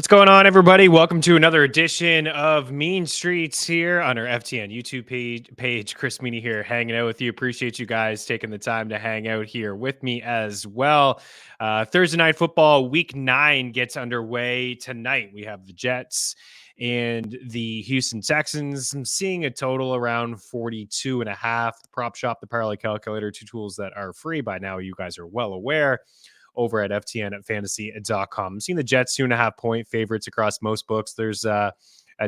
going on, everybody? Welcome to another edition of Mean Streets here on our FTN YouTube page. Chris Meaney here, hanging out with you. Appreciate you guys taking the time to hang out here with me as well. Thursday night football, week 9 gets underway tonight. We have the Jets and the Houston Texans. I'm seeing a total around 42.5. The prop shop, the parlay calculator, two tools that are free by now. You guys are well aware over at FTN at fantasy.com. I'm seeing the Jets 2.5-point favorites across most books. There's a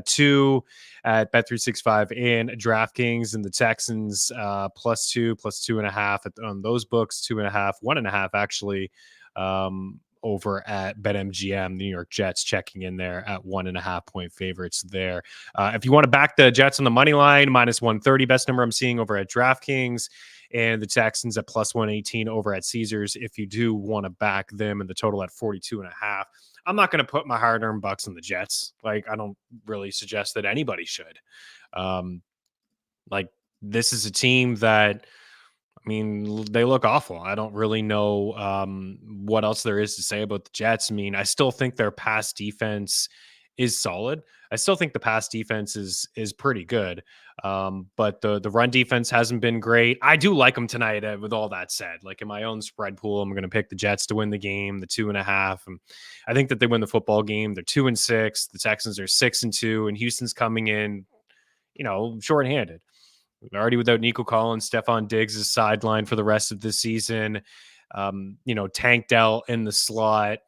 2 at Bet365 and DraftKings, and the Texans +2, +2.5 on those books, 2.5, 1.5 actually. Over at BetMGM, the New York Jets checking in there at 1.5-point favorites there. If you want to back the Jets on the money line, -130, best number I'm seeing over at DraftKings, and the Texans at +118 over at Caesars. If you do want to back them, and the total at 42.5, I'm not going to put my hard-earned bucks on the Jets. Like, I don't really suggest that anybody should. Like, this is a team that, I mean, they look awful. I don't really know what else there is to say about the Jets. I mean, I still think their pass defense is solid. I still think the pass defense is pretty good. But the run defense hasn't been great. I do like them tonight. With all that said, like in my own spread pool, I'm going to pick the Jets to win the game, the 2.5. And I think that they win the football game. They're 2-6. The Texans are 6-2, and Houston's coming in, shorthanded. Already without Nico Collins. Stephon Diggs is sidelined for the rest of the season. Tank Dell in the slot.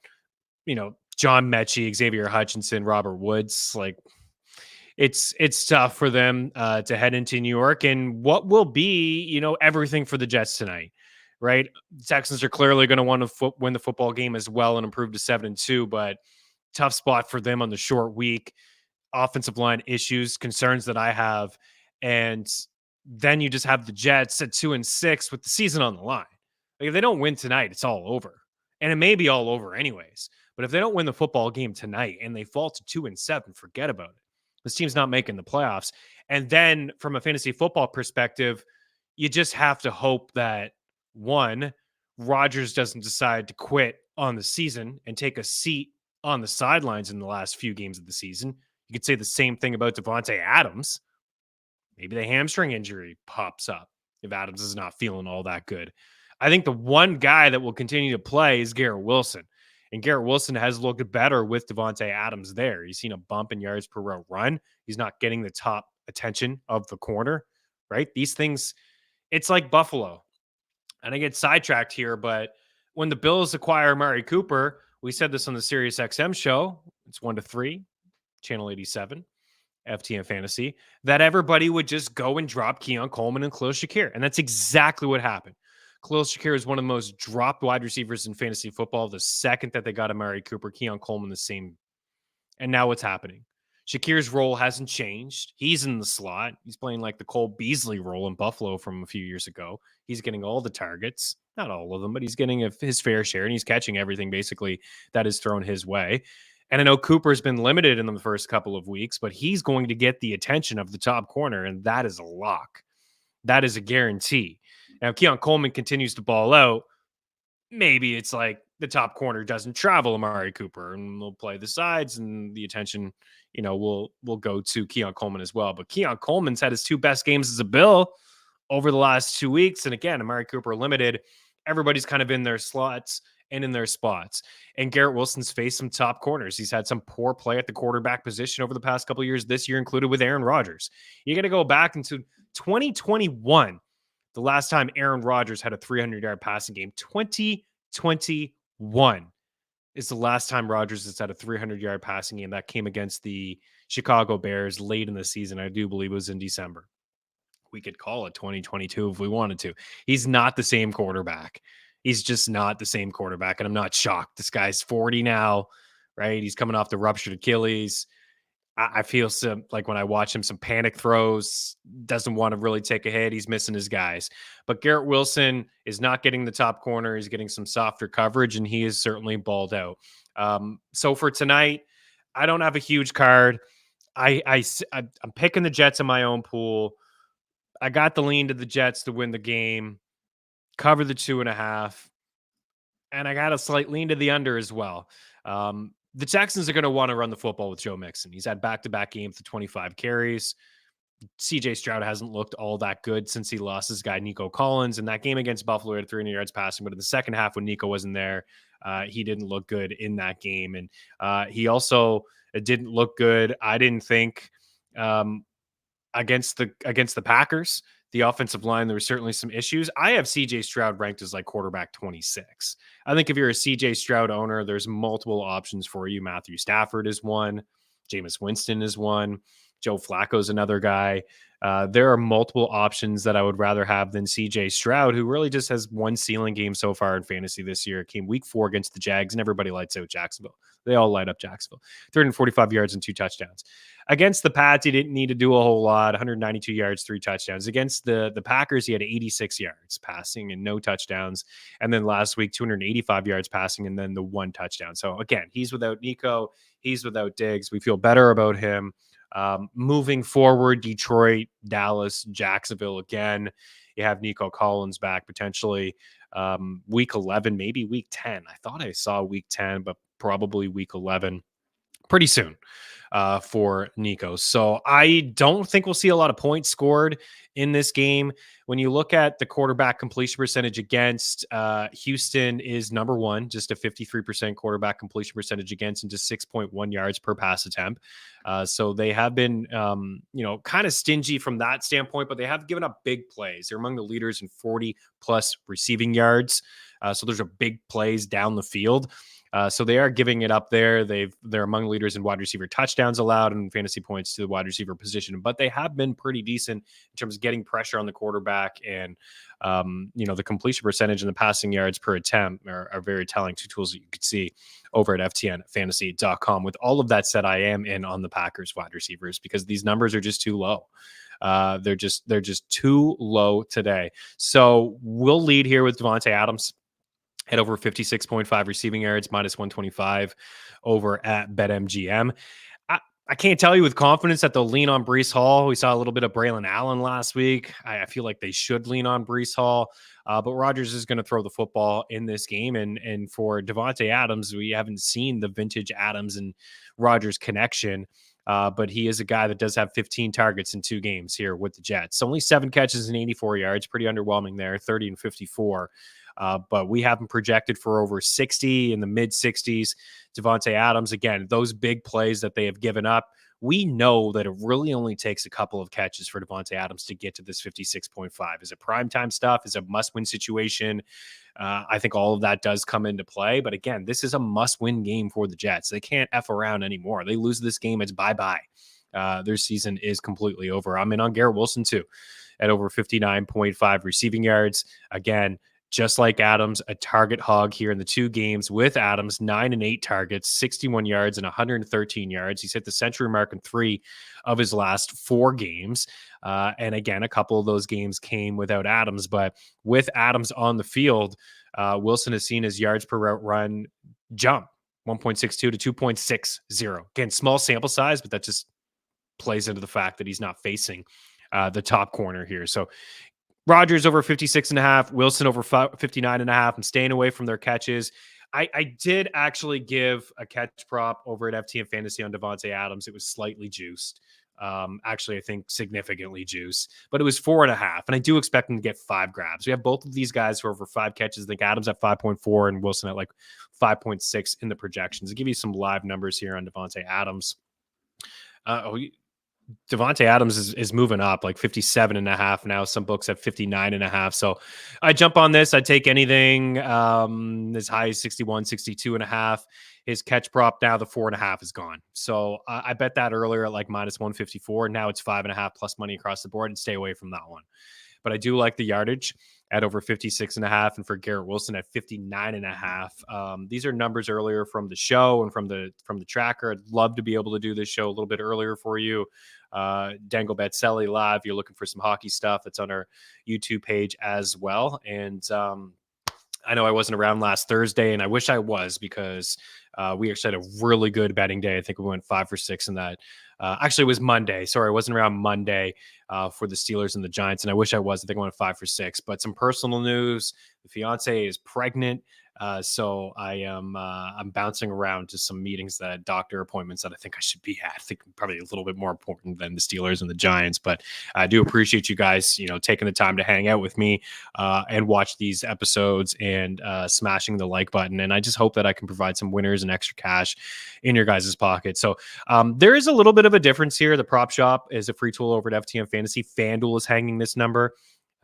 John Mechie, Xavier Hutchinson, Robert Woods. Like, it's tough for them to head into New York, and what will be, everything for the Jets tonight, right? The Texans are clearly going to want to win the football game as well and improve to 7-2, but tough spot for them on the short week. Offensive line issues, concerns that I have, and then you just have the Jets at 2-6 with the season on the line. Like, if they don't win tonight, it's all over. And it may be all over anyways. But if they don't win the football game tonight and they fall to 2-7, forget about it. This team's not making the playoffs. And then from a fantasy football perspective, you just have to hope that, one, Rodgers doesn't decide to quit on the season and take a seat on the sidelines in the last few games of the season. You could say the same thing about Devontae Adams. Maybe the hamstring injury pops up if Adams is not feeling all that good. I think the one guy that will continue to play is Garrett Wilson. And Garrett Wilson has looked better with Devontae Adams there. He's seen a bump in yards per route run. He's not getting the top attention of the corner, right? These things, it's like Buffalo. And I get sidetracked here, but when the Bills acquire Amari Cooper, we said this on the SiriusXM show. It's 1-3, channel 87. FTN Fantasy, that everybody would just go and drop Keon Coleman and Khalil Shakir. And that's exactly what happened. Khalil Shakir is one of the most dropped wide receivers in fantasy football. The second that they got Amari Cooper, Keon Coleman the same. And now what's happening? Shakir's role hasn't changed. He's in the slot. He's playing like the Cole Beasley role in Buffalo from a few years ago. He's getting all the targets. Not all of them, but he's getting his fair share, and he's catching everything basically that is thrown his way. And I know Cooper's been limited in the first couple of weeks, but he's going to get the attention of the top corner, and that is a lock. That is a guarantee. Now, if Keon Coleman continues to ball out, maybe it's like the top corner doesn't travel Amari Cooper, and we'll play the sides, and the attention, will go to Keon Coleman as well. But Keon Coleman's had his 2 best games as a Bill over the last 2 weeks. And again, Amari Cooper limited. Everybody's kind of in their slots and in their spots. And Garrett Wilson's faced some top corners. He's had some poor play at the quarterback position over the past couple of years, this year included with Aaron Rodgers. You got to go back into 2021, the last time Aaron Rodgers had a 300-yard passing game. 2021 is the last time Rodgers has had a 300-yard passing game. That came against the Chicago Bears late in the season. I do believe it was in December. We could call it 2022 if we wanted to. He's not the same quarterback. He's just not the same quarterback, and I'm not shocked. This guy's 40 now, right? He's coming off the ruptured Achilles. I feel like when I watch him, some panic throws, doesn't want to really take a hit. He's missing his guys. But Garrett Wilson is not getting the top corner. He's getting some softer coverage, and he is certainly balled out. So for tonight, I don't have a huge card. I'm picking the Jets in my own pool. I got the lean to the Jets to win the game, cover the 2.5, and I got a slight lean to the under as well. the Texans are going to want to run the football with Joe Mixon. He's had back-to-back games with 25 carries. CJ Stroud hasn't looked all that good since he lost his guy, Nico Collins. In that game against Buffalo, he had 300 yards passing, but in the second half when Nico wasn't there, he didn't look good in that game. And he also didn't look good, I didn't think, against the Packers. The offensive line, there were certainly some issues. I have CJ Stroud ranked as like quarterback 26. I think if you're a CJ Stroud owner, there's multiple options for you. Matthew Stafford is one. Jameis Winston is one. Joe Flacco's another guy. There are multiple options that I would rather have than CJ Stroud, who really just has one ceiling game so far in fantasy this year. It came week 4 against the Jags, and everybody lights out Jacksonville. They all light up Jacksonville. 345 yards and 2 touchdowns. Against the Pats, he didn't need to do a whole lot. 192 yards, 3 touchdowns. Against the Packers, he had 86 yards passing and no touchdowns. And then last week, 285 yards passing and then the 1 touchdown. So again, he's without Nico. He's without Diggs. We feel better about him. Moving forward, Detroit, Dallas, Jacksonville again. You have Nico Collins back potentially week 11, maybe week 10. I thought I saw week 10, but probably week 11 pretty soon for Nico. So I don't think we'll see a lot of points scored in this game. When you look at the quarterback completion percentage against, Houston is number 1, just a 53% quarterback completion percentage against and just 6.1 yards per pass attempt. So they have been, kind of stingy from that standpoint, but they have given up big plays. They're among the leaders in 40 plus receiving yards. So there's a big plays down the field. So they are giving it up there. They're among leaders in wide receiver touchdowns allowed and fantasy points to the wide receiver position, but they have been pretty decent in terms of getting pressure on the quarterback, and the completion percentage and the passing yards per attempt are very telling. 2 tools that you could see over at ftnfantasy.com. With all of that said, I am in on the Packers wide receivers because these numbers are just too low. They're just too low today. So we'll lead here with Davante Adams at over 56.5 receiving yards, minus 125 over at BetMGM. I can't tell you with confidence that they'll lean on Breece Hall. We saw a little bit of Braylon Allen last week. I feel like they should lean on Breece Hall, but Rodgers is going to throw the football in this game. And for Davante Adams, we haven't seen the vintage Adams and Rodgers connection. But he is a guy that does have 15 targets in 2 games here with the Jets. Only 7 catches and 84 yards, pretty underwhelming there, 30 and 54. But we have him projected for over 60 in the mid 60s. Davante Adams, again, those big plays that they have given up. We know that it really only takes a couple of catches for Davante Adams to get to this 56.5. Is it primetime stuff? Is it a must-win situation? I think all of that does come into play. But again, this is a must-win game for the Jets. They can't F around anymore. They lose this game, it's bye-bye. Their season is completely over. I'm in on Garrett Wilson, too, at over 59.5 receiving yards. Again, just like Adams, a target hog here in the 2 games with Adams, 9 and 8 targets, 61 yards and 113 yards. He's hit the century mark in 3 of his last 4 games. And again, a couple of those games came without Adams, but with Adams on the field, Wilson has seen his yards per route run jump 1.62 to 2.60. Again, small sample size, but that just plays into the fact that he's not facing the top corner here. So Rodgers over 56.5, Wilson over 59.5. I'm staying away from their catches. I did actually give a catch prop over at FTN Fantasy on Davante Adams. It was slightly juiced. Actually, I think significantly juiced, but it was 4.5. And I do expect him to get 5 grabs. We have both of these guys for over 5 catches. I think Adams at 5.4 and Wilson at like 5.6 in the projections. I'll give you some live numbers here on Davante Adams. Davante Adams is moving up like 57.5 now. Some books have 59.5. So I jump on this. I take anything as high as 61, 62.5. His catch prop now, the 4.5 is gone. So I bet that earlier at like minus 154. Now it's 5.5 plus money across the board, and stay away from that one. But I do like the yardage at over 56.5, and for Garrett Wilson at 59.5. These are numbers earlier from the show and from the tracker. I'd love to be able to do this show a little bit earlier for you. Dangle Betselli live. You're looking for some hockey stuff, that's on our YouTube page as well. And I know I wasn't around last Thursday, and I wish I was, because we actually had a really good betting day. I think we went 5 for 6 in that. Actually, it was Monday. Sorry, I wasn't around Monday for the Steelers and the Giants, and I wish I was. I think I went 5 for 6. But some personal news: the fiance is pregnant. So I'm bouncing around to some meetings, that doctor appointments that I think I should be at. I think probably a little bit more important than the Steelers and the Giants, but I do appreciate you guys, taking the time to hang out with me and watch these episodes and smashing the like button. And I just hope that I can provide some winners and extra cash in your guys' pocket. So there is a little bit of a difference here. The prop shop is a free tool over at FTN Fantasy. FanDuel is hanging this number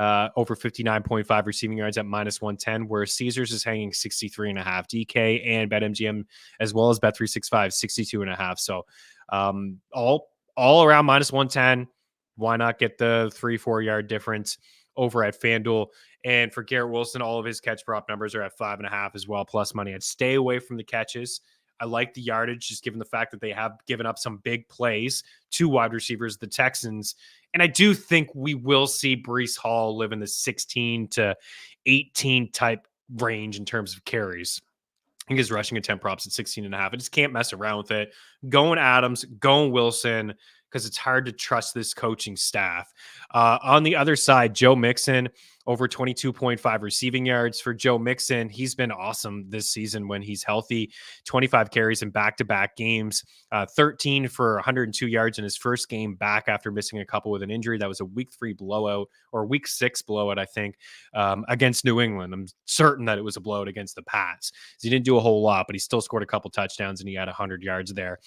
over 59.5 receiving yards at -110, where Caesars is hanging 63.5. DK and BetMGM, as well as Bet365, 62.5. So all around -110. Why not get the 3-4 yard difference over at FanDuel? And for Garrett Wilson, all of his catch prop numbers are at 5.5 as well, plus money. I'd stay away from the catches. I like the yardage, just given the fact that they have given up some big plays to wide receivers, the Texans. And I do think we will see Breece Hall live in the 16 to 18 type range in terms of carries. I think his rushing attempt props at 16.5. I just can't mess around with it. Going Adams, going Wilson, because it's hard to trust this coaching staff. On the other side, Joe Mixon, over 22.5 receiving yards for Joe Mixon. He's been awesome this season when he's healthy. 25 carries in back-to-back games, 13 for 102 yards in his first game back after missing a couple with an injury. That was a week 3 blowout, or week 6 blowout, I think, against New England. I'm certain that it was a blowout against the Pats. He didn't do a whole lot, but he still scored a couple touchdowns and he had 100 yards there.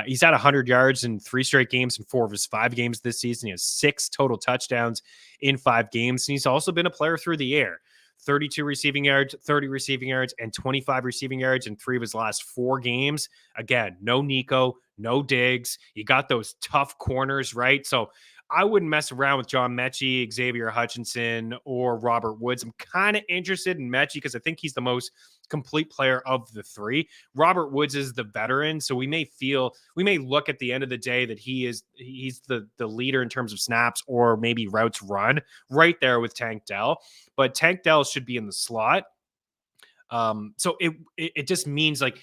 He's had 100 yards in 3 straight games in 4 of his 5 games this season. He has 6 total touchdowns in 5 games. And he's also been a player through the air. 32 receiving yards, 30 receiving yards, and 25 receiving yards in 3 of his last 4 games. Again, no Nico, no Diggs. You got those tough corners, right? So I wouldn't mess around with John Mechie, Xavier Hutchinson, or Robert Woods. I'm kind of interested in Mechie because I think he's the most complete player of the 3. Robert Woods is the veteran, so we may look at the end of the day that he's the leader in terms of snaps or maybe routes run right there with Tank Dell. But Tank Dell should be in the slot. So it just means like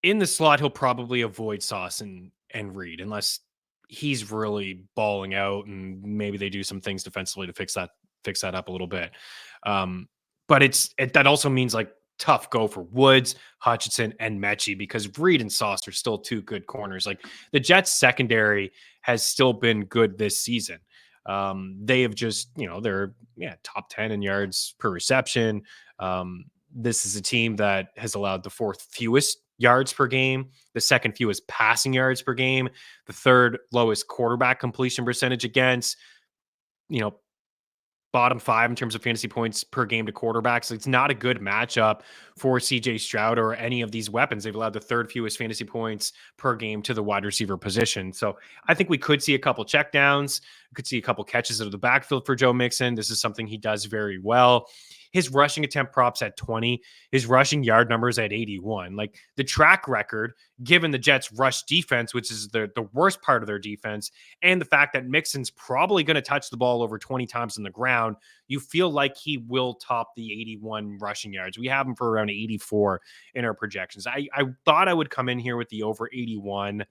in the slot he'll probably avoid Sauce and Reed unless he's really balling out and maybe they do some things defensively to fix that up a little bit. But that also means like tough go for Woods, Hutchinson, and Mechie because Reed and Sauce are still 2 good corners. Like the Jets secondary has still been good this season. They have just, they're top 10 in yards per reception. This is a team that has allowed the 4th fewest yards per game, the 2nd fewest passing yards per game, the 3rd lowest quarterback completion percentage against, bottom 5 in terms of fantasy points per game to quarterbacks. It's not a good matchup for CJ Stroud or any of these weapons. They've allowed the 3rd fewest fantasy points per game to the wide receiver position. So I think we could see a couple checkdowns. We could see a couple catches out of the backfield for Joe Mixon. This is something he does very well. His rushing attempt props at 20, his rushing yard numbers at 81. Like the track record, given the Jets' rush defense, which is the worst part of their defense, and the fact that Mixon's probably going to touch the ball over 20 times on the ground, you feel like he will top the 81 rushing yards. We have him for around 84 in our projections. I thought I would come in here with the over 81.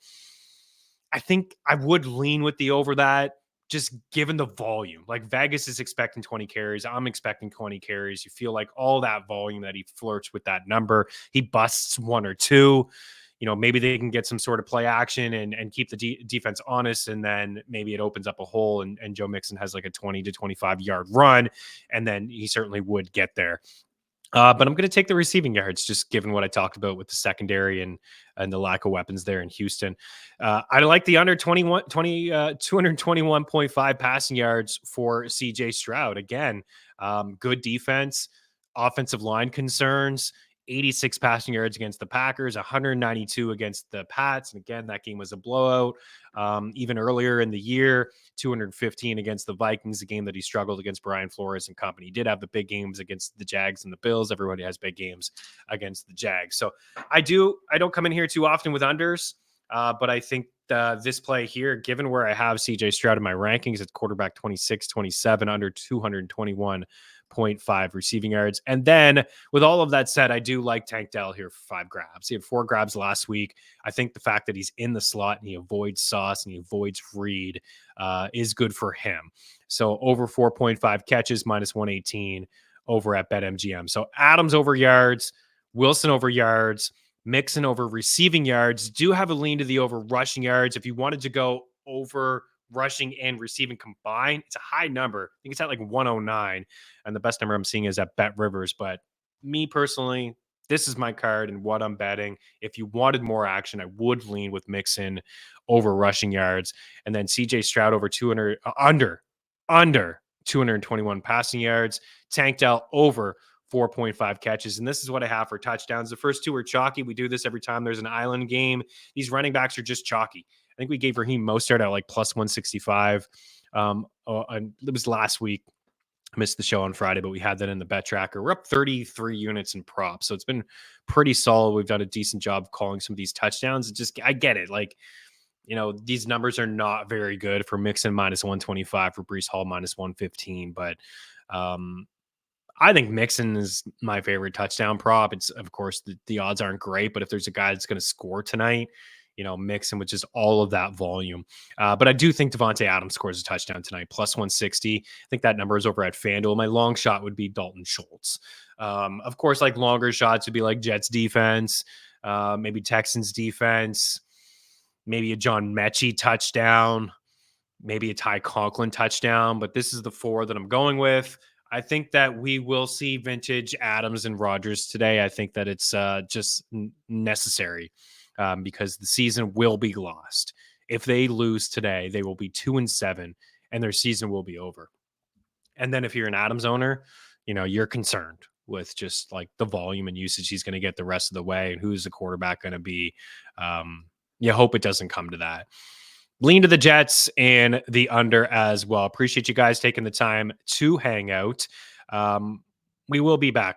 I think I would lean with the over that, just given the volume. Like Vegas is expecting 20 carries. I'm expecting 20 carries. You feel like all that volume that he flirts with that number. He busts 1 or 2. Maybe they can get some sort of play action and keep the defense honest. And then maybe it opens up a hole and Joe Mixon has like a 20 to 25 yard run. And then he certainly would get there. But I'm going to take the receiving yards, just given what I talked about with the secondary and the lack of weapons there in Houston. I like the under 221.5 passing yards for CJ Stroud. Again, good defense, offensive line concerns, 86 passing yards against the Packers, 192 against the Pats. And again, that game was a blowout. Even earlier in the year, 215 against the Vikings, a game that he struggled against Brian Flores and company. He did have the big games against the Jags and the Bills. Everybody has big games against the Jags. So I don't come in here too often with unders, but I think this play here, given where I have CJ Stroud in my rankings, it's quarterback 26, 27, under 221.5 receiving yards. And then with all of that said, I do like Tank Dell here for 5 grabs. He had 4 grabs last week. I think the fact that he's in the slot and he avoids Sauce and he avoids Reed is good for him. So over 4.5 catches, -118, over at BetMGM. So Adams over yards, Wilson over yards, Mixon over receiving yards. Do have a lean to the over rushing yards. If you wanted to go over rushing and receiving combined, it's a high number. I think it's at like 109. And the best number I'm seeing is at Bet Rivers. But me personally, this is my card and what I'm betting. If you wanted more action, I would lean with Mixon over rushing yards. And then CJ Stroud over 200, under 221 passing yards. Tank Dell over 4.5 catches. And this is what I have for touchdowns. The first two are chalky. We do this every time there's an island game. These running backs are just chalky. I think we gave Raheem Mostert at like plus 165. It was last week. I missed the show on Friday, but we had that in the bet tracker. We're up 33 units in props. So it's been pretty solid. We've done a decent job of calling some of these touchdowns. I get it. Like, these numbers are not very good for Mixon minus 125, for Breece Hall minus 115. But I think Mixon is my favorite touchdown prop. It's, of course, the odds aren't great, but if there's a guy that's going to score tonight, Mixon with just all of that volume. But I do think Devontae Adams scores a touchdown tonight, plus 160. I think that number is over at FanDuel. My long shot would be Dalton Schultz. Of course, like longer shots would be like Jets defense, maybe Texans defense, maybe a John Mechie touchdown, maybe a Ty Conklin touchdown. But this is the four that I'm going with. I think that we will see vintage Adams and Rodgers today. I think that it's just necessary. Because the season will be lost. If they lose today, they will be 2-7 and their season will be over. And then if you're an Adams owner, you're concerned with just like the volume and usage he's going to get the rest of the way and who's the quarterback going to be. You hope it doesn't come to that. Lean to the Jets and the under as well. Appreciate you guys taking the time to hang out. We will be back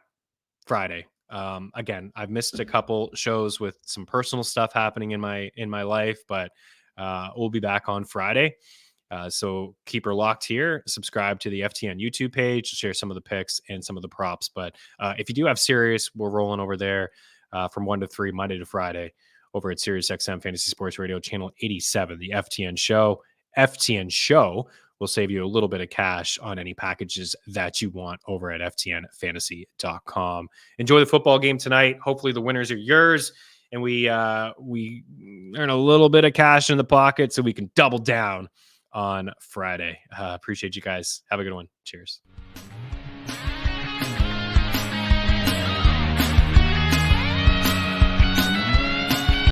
Friday. Again, I've missed a couple shows with some personal stuff happening in my life, but we'll be back on Friday. So keep her locked here. Subscribe to the FTN YouTube page to share some of the picks and some of the props. But if you do have Sirius, we're rolling over there from 1 to 3, Monday to Friday, over at Sirius XM Fantasy Sports Radio, channel 87, the FTN Show. FTN Show will save you a little bit of cash on any packages that you want over at ftnfantasy.com. Enjoy the football game tonight. Hopefully the winners are yours, and we earn a little bit of cash in the pocket so we can double down on Friday. Appreciate you guys. Have a good one. Cheers.